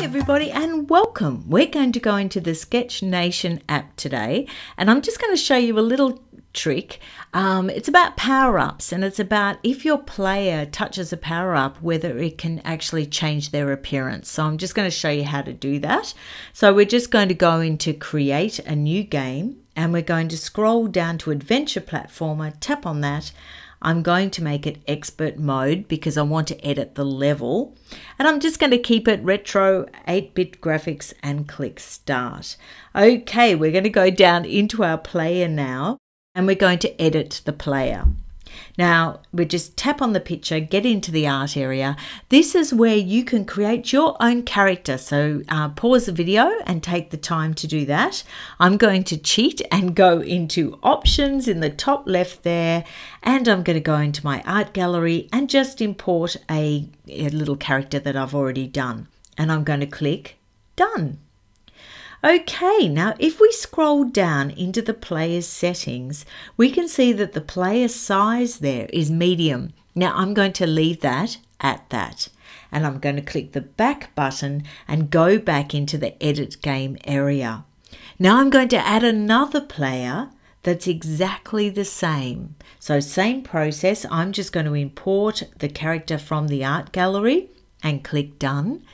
Everybody, and welcome. We're going to go into the Sketch Nation app today, and I'm just going to show you a little trick. It's about power-ups, and it's about if your player touches a power-up, whether it can actually change their appearance. So I'm just going to show you how to do that. So we're just going to go into create a new game, and we're going to scroll down to adventure platformer, tap on that. I'm going to make it expert mode because I want to edit the level, and I'm just going to keep it retro 8-bit graphics and click start. Okay, we're going to go down into our player now, and we're going to edit the player. Now we just tap on the picture, get into the art area. This is where you can create your own character. So pause the video and take the time to do that. I'm going to cheat and go into options in the top left there, and I'm going to go into my art gallery and just import a little character that I've already done. And I'm going to click done. Okay, now if we scroll down into the player's settings, we can see that the player size there is medium. Now I'm going to leave that at that, and I'm going to click the back button and go back into the edit game area. Now I'm going to add another player that's exactly the same. So same process, I'm just going to import the character from the art gallery and click done.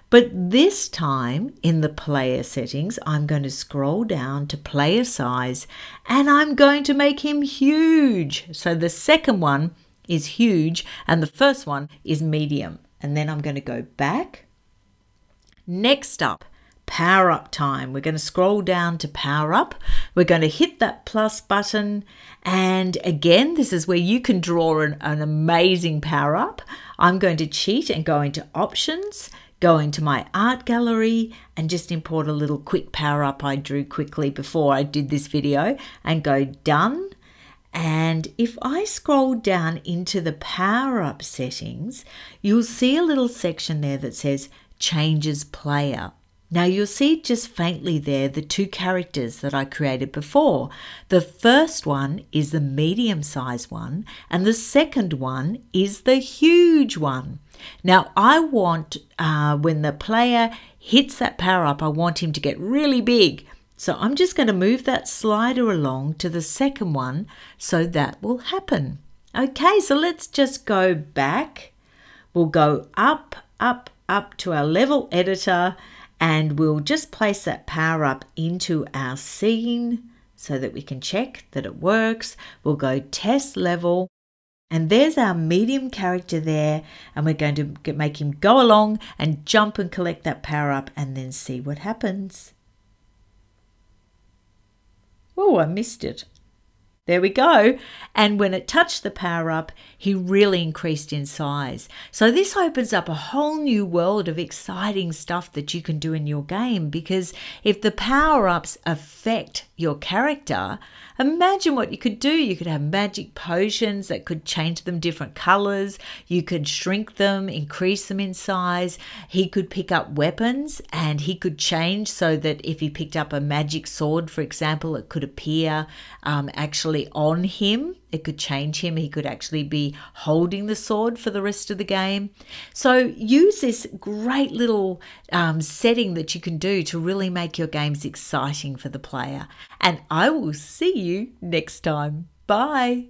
But this time in the player settings, I'm going to scroll down to player size, and I'm going to make him huge. So the second one is huge and the first one is medium. And then I'm going to go back. Next up, PowerUp time. We're going to scroll down to PowerUp. We're going to hit that plus button. And again, this is where you can draw an amazing PowerUp. I'm going to cheat and go into options, go into my art gallery and just import a little quick power up I drew quickly before I did this video and go done. And if I scroll down into the power up settings, you'll see a little section there that says changes player. Now you'll see just faintly there the two characters that I created before. The first one is the medium size one, and the second one is the huge one. Now I want, when the player hits that power up, I want him to get really big. So I'm just going to move that slider along to the second one so that will happen. Okay, so let's just go back. We'll go up, up, up to our level editor, and we'll just place that power up into our scene so that we can check that it works. We'll go test level. And there's our medium character there, and we're going to make him go along and jump and collect that power up and then see what happens. Oh, I missed it. There we go. And when it touched the power up, he really increased in size. So this opens up a whole new world of exciting stuff that you can do in your game, because if the power ups affect your character, imagine what you could do. You could have magic potions that could change them different colors. You could shrink them, increase them in size. He could pick up weapons, and he could change so that if he picked up a magic sword, for example, it could appear actually on him. It could change him. He could actually be holding the sword for the rest of the game. So use this great little setting that you can do to really make your games exciting for the player. And I will see you next time. Bye.